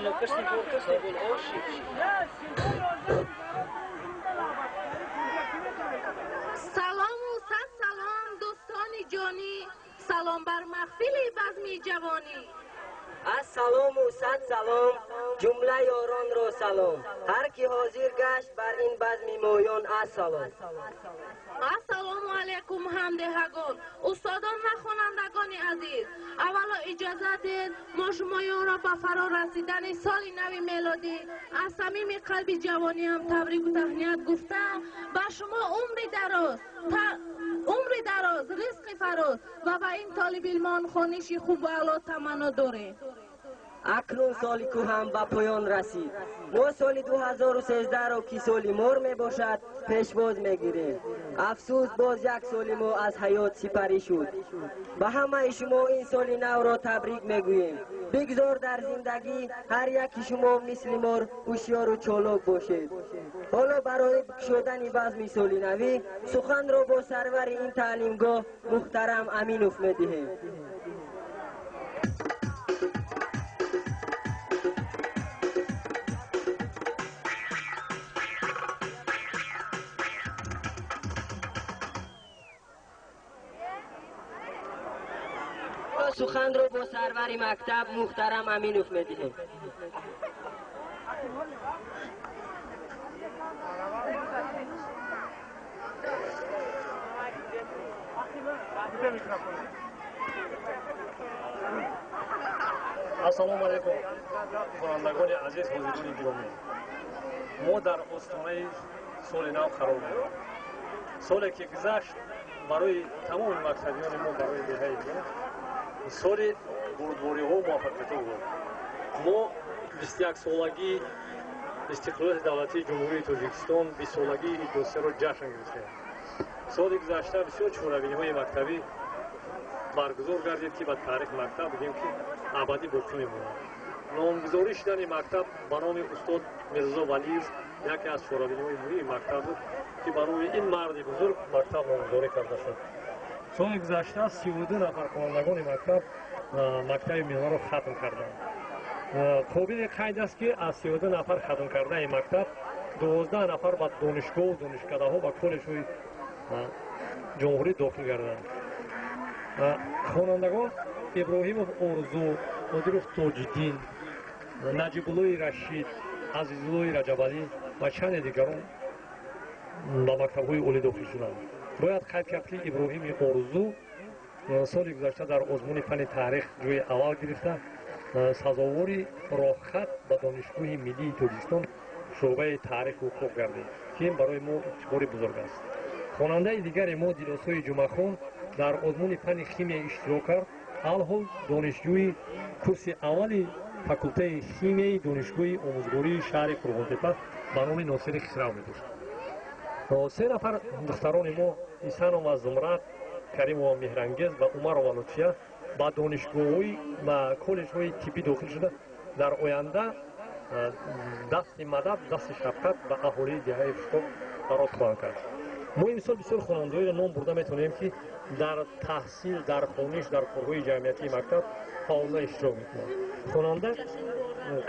سلام و صد سلام دوستان جانی، سلام بر محفل بزم جوانی. السلام و صد سلام جمله یاران را سلام، هر کی حاضر گشت بر این بزم مایان السلام. السلام علیکم همدهگان، استادان و خوانندگان عزیز. اولا اجازه دید ما شمایان را به فرا رسیدن سال نو میلادی از صمیم قلب جوانی هم تبریک و تهنیت گفته به شما عمر دراز رزق فراز و به این طالب علمان خوانش خوب و اعلی تمنا داریم. اکنون سال کو هم به پایان رسید. ما سال 2013 را که سال مار می باشد پیشواز می گیریم. افسوس باز یک سال ما از حیات سپری شد. به همه شما این سال نو را تبریک می گوییم. بگذار در زندگی هر یک شما مثل مار هوشیار و چالاک باشید. حالا برای شدن بزم سال نوی سخن را با سرور این تعلیمگاه محترم امینوف می دهیم. سخن رو با سرور مکتب محترم امینوف میدیم. السلام علیکم خوانندگان عزیز، حاضران گرامی. ما در آستانه سال نو قرار داریم. سالی که گذشت برای تمام مقصدیان ما برای دهه سال بردباری ها و موفقیت بود. ما 21 سالگی استقلال دولتی جمهوری تاجیکستان 20 سالگی دوسته را جشن گرفتیم. سال گذشته بسیار چهاربینی های مکتبی برگزار گردید که به تاریخ مکتب بگیم که ابدی باقی میماند. نامگذاری شدن مکتب به نام استاد میرزا ولیف یکی از چهاربینی های مهم مکتب بود که برای این مرد بزرگ مکتب نامگذاری کرده شد. سال گذشته 32 نفر خوانندگان مکتب میانه را ختم کردند. قابل قید است که از 32 نفر ختم کرده این مکتب 12 نفر به دانشگاه و دانشکده ها و کالج های جمهوری داخل گردند. خوانندگان ابراهیمов орзу، نادرов тоҷиддин، наҷибуллои рашид، азизуллои раҷабалӣ ва чанде дигарон ба мактабҳои олӣ дохил шуданд. бояд қайд кард ки иброҳими орзу соли гузашта дар озмуни фанни таърих ҷойи аввал гирифта сазовори роҳхат ба донишгоҳи миллии тоҷикистон шӯъбаи таърих ҳуқуқ гардид, ки ин барои мо ифтихори бузург аст. хонандаи дигари мо дилосои ҷумъахон дар озмуни фанни химия иштирок кард. алҳол донишҷӯи курси аввали факултаи химияи донишгоҳи омӯзгории шаҳри қурғонтепа ба номи носири хисрав медошт. се нафар духтарони мо исанова зумрат, каримова меҳрангез ва умарова лутфия ба донишгоҳҳои ва коллеҷҳои тиббӣ дохил шуда дар оянда дасти мадад, дасти шафқат ба аҳолии диҳаи фушток дароз хоҳанд кард. мо имсол бисёр хонандаҳоеро ном бурда метавонем ки дар таҳсил, дар хониш, дар корҳои ҷамъиятии мактаб фаъолна иштирок мекунанд. хонанда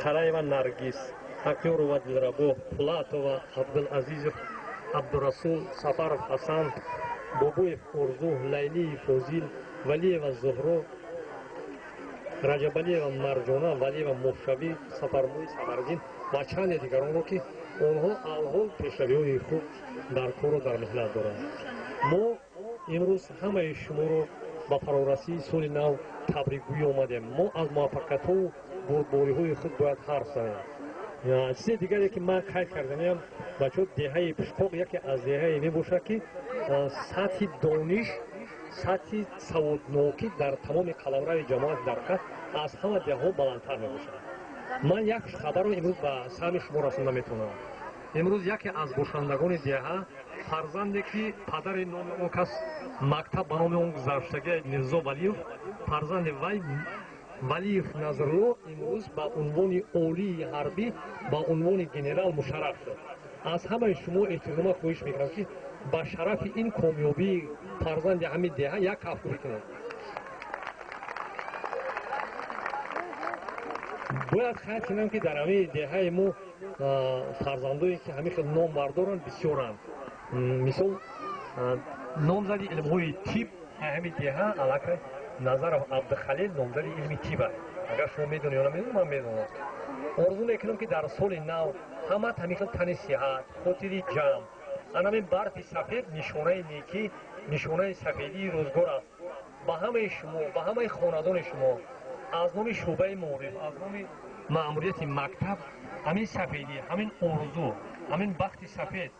қалаева наргиз, актёрова дилрабо, пулатова абдулазизов, абдурасул, сафаров ҳасан, бобоев орзу, лайлии фозил, валиева зуҳро, раҷабалиева марҷона, валиева мошавӣ, сафармӯи сафардин ва чанде дигаронро ки онҳо алҳол пешравиҳои хуб дар кору дар меҳнат доранд. мо имрӯз ҳамаи шуморо ба фарорасии соли нав табрикгӯӣ омадем. мо аз муваффақиятҳову бурдбориҳои худ бояд ҳарф занем. чизе дигаре ки ман қайд карданам, бачаҳо деҳаи пишқоқ яке аз деҳае мебошад ки сатҳи дониш, сатҳи саводнокӣ дар тамоми қаламрави ҷамоати дар қад аз ҳама деҳаҳо баландтар мебошад. ман як хабарро имрӯз ба сами шумо расонда метавонам. имрӯз яке аз бошандагони деҳа фарзанде ки падари номи он кас мактаб ба номи он гузаштагия мирзо валиев, фарзанди вай валиев назрулло имрӯз ба унвони олии ҳарбӣ, ба унвони генерал мушарраф шуд. аз ҳамаи шумо эҳтирома хоҳиш мекунам ки ба шарафи ин комёбии фарзанди ҳамин деҳа як каф кунед. бояд хайд кинам ки дар ҳамин деҳаи мо фарзандое ки ҳамин хел номбардоранд бисёранд. мисол номзади илмҳои тиб ҳамин деҳа аллакай Назаров Абдухалил номзади илми тиб аст. агар шумо медонед ё намедонед, ман медонам. орзу мекунам ки дар соли нав ҳама ҳамин хел тани сиҳат, хотири ҷамъ, анамин барфи сафед нишонаи некӣ, нишонаи сафедии рӯзгор аст. ба ҳамаи шумо, ба ҳамаи хонадони шумо аз номи шӯъбаи маориф, аз номи маъмурияти мактаб ҳамин сафедӣ, ҳамин орзу, ҳамин бахти сафед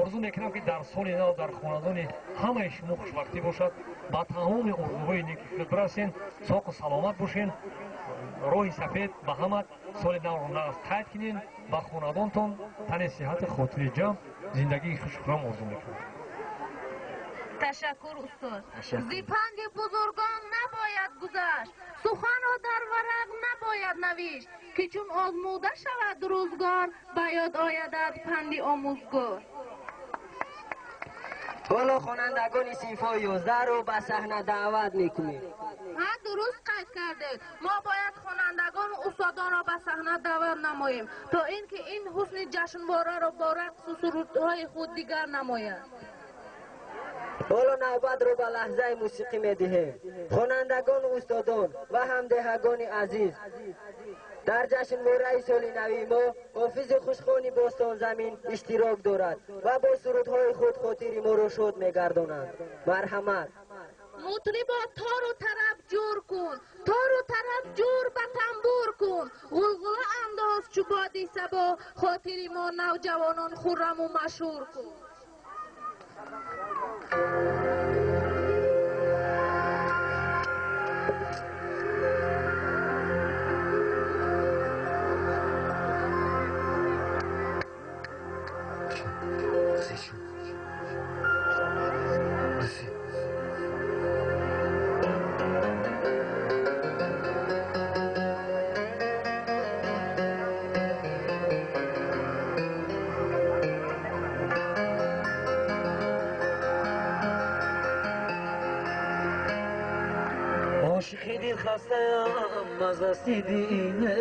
орзу мекунам ки дар соли нав дар хонадони ҳамаи шумо хушбахтӣ бошад. ба тамоми орзуҳои неки бирасен, соҳу саломат бошен. роҳи сафед ба ҳама соли навро нағз қайд кинен. ба хонадонтон тани сиҳати хотири ҷамъ, зиндагии хушхурам орзу мекунам. تشکر استاد. زیپنگ بزرگان نباید گذشت، سخن را در ورق نباید نوشت، که چون آزموده شود روزگار به یاد آید از پندی آموزگار. حالا خوانندگان صنف 11 رو به صحنه دعوت میکنیم. ها درست قید کردید. ما باید خوانندگان و استادان را به صحنه دعوت نماییم تا اینکه این حسن جشنواره را با رقص و سرودهای خود دیگر نماید. حالا نوبت رو به لحظه موسیقی میدهیم. خوانندگان و استادان و همدهگان عزیز، در جشنواره سال نوی ما حافظ خوشخوانی باستان زمین اشتراک دارد و با سرودهای خود خاطر ما رو شاد میگردانند. مرحمت. مطربا تار و طرب جور کن، تار و طرب جور به تنبور کن، غلغله انداز چو بادی صبا، خاطر ما نوجوانان خرم و مشهور کن. عاشقی دل خستم از دستی دینه،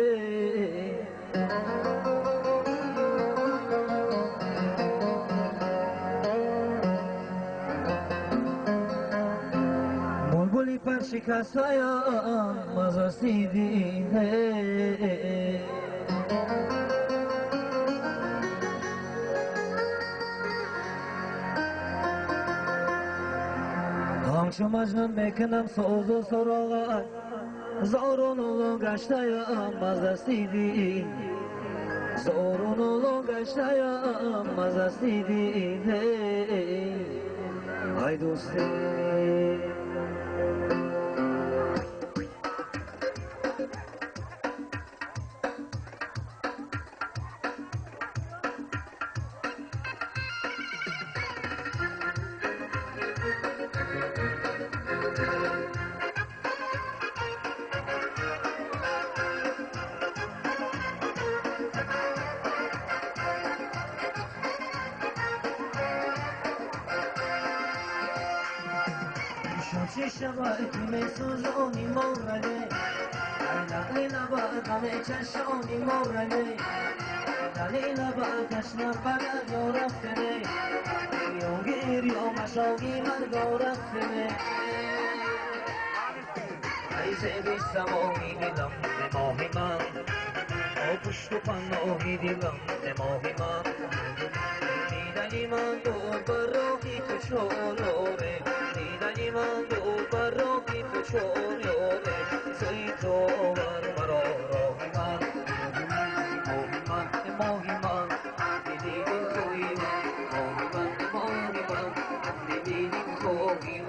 بلبلی پر شکستم از دستی دینه. همچو مجنون میکنم سوز و سراغت، زارون اولو گشتیم از دستی دین، زارون اولو گشتیم از دستی دین. ای دوستی شبایت می سوزونی مورنه، لیلا لبا همه چشانی مورنه، لیلا با تشنه بگر یا رفتنه، یا گیری و مشاقی مرگا رفتنه. ای زیبی سماهی دیدم نماهی من، او پشت و پناهی دیدم نماهی من، دیدنی من دور براهی تو شلوره، دیدنی من دور براهی تو شلوره. سوی تو بر مرا راهی من، ماهی من ماهی من، دیدیم توی من، ماهی من دیدیم توی من.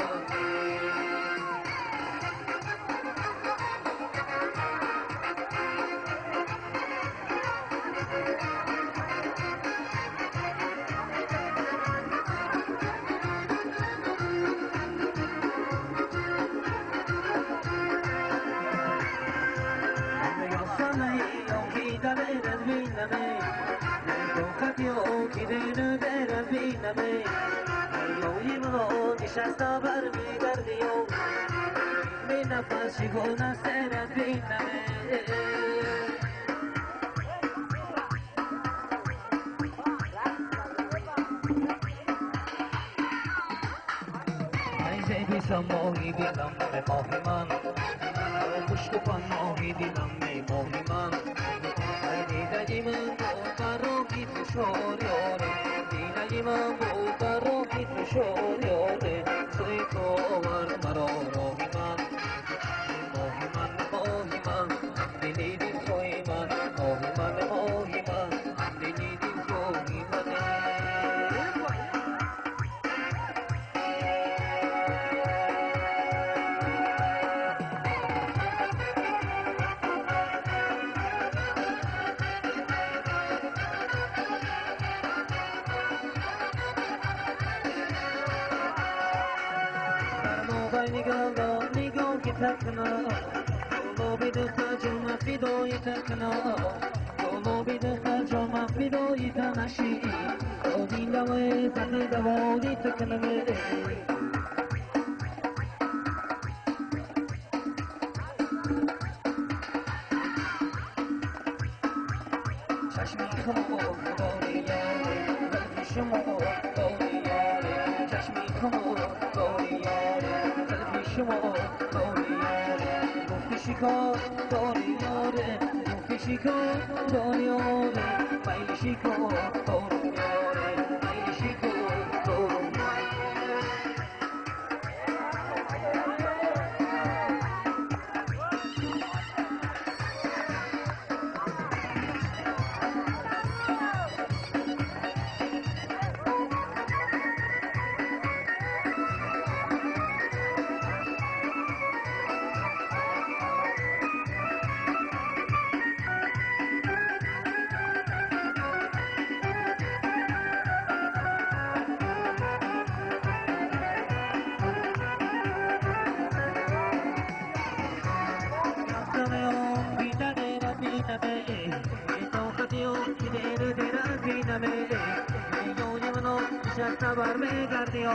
نشسته بر میگردی و می نفسی گونه سرت بینمه. سیدی سماهی دلم به ماه من پشت پن ماهی دلم به ماه من دیدی من برو کی فشار یاره دیدی من برو کی فشار یاره توی تو آور مرا ماهی من دلی دل توی من ماهی من دلی دل توی من نگاه تکنا دولو بیده خرجم فدای تکنا دولو بیده خرجم فدای تنشی دودی لوه زخی دوادی تکنمه چشمی خمو داری یاره قلبی شما داری یاره چشمی خمو داری یاره قلبی شما داری یاره گفتی شکار داری یاره گفتی شکار داری یاره میل شکار داری یاره میل شکار داری Sabar me gardiyo,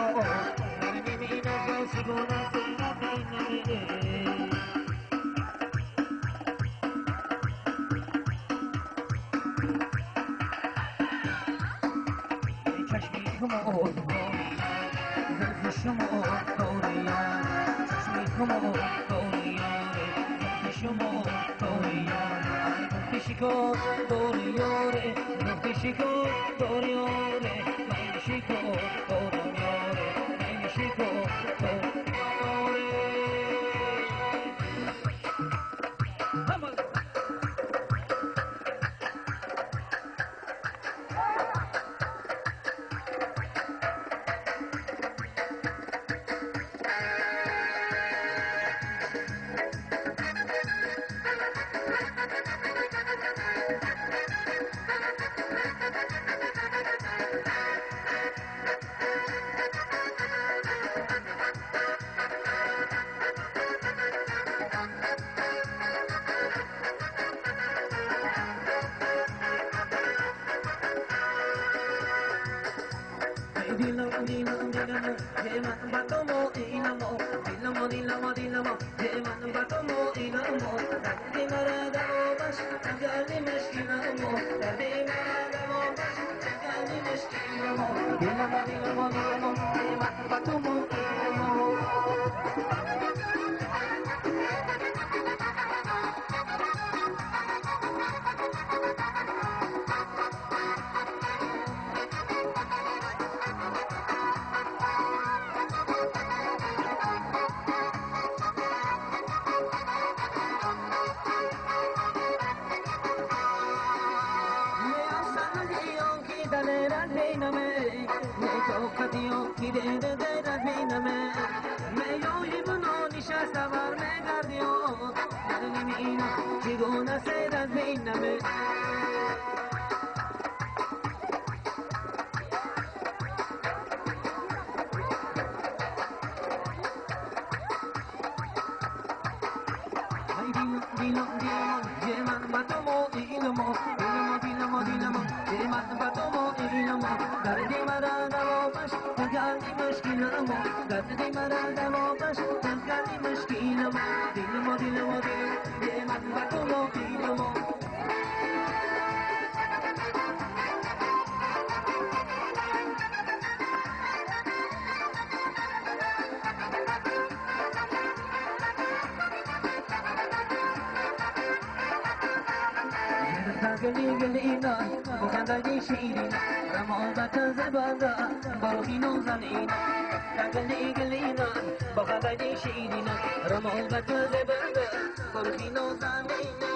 meri mina ko siguna sina bine. Chashmi khumo doriya, zulfi shumo doriya, chashmi khumo doriya, zulfi shumo doriya, zulfi shiko doriya, zulfi shiko doriya. Shiko, Doriore, Shiko, Doriore. گلی گلینا بخندای شیرینا رمال بطن زباندا بروخینو زنینا گلی گلینا بخندای شیرینا رمال بطن زباندا بروخینو زنینا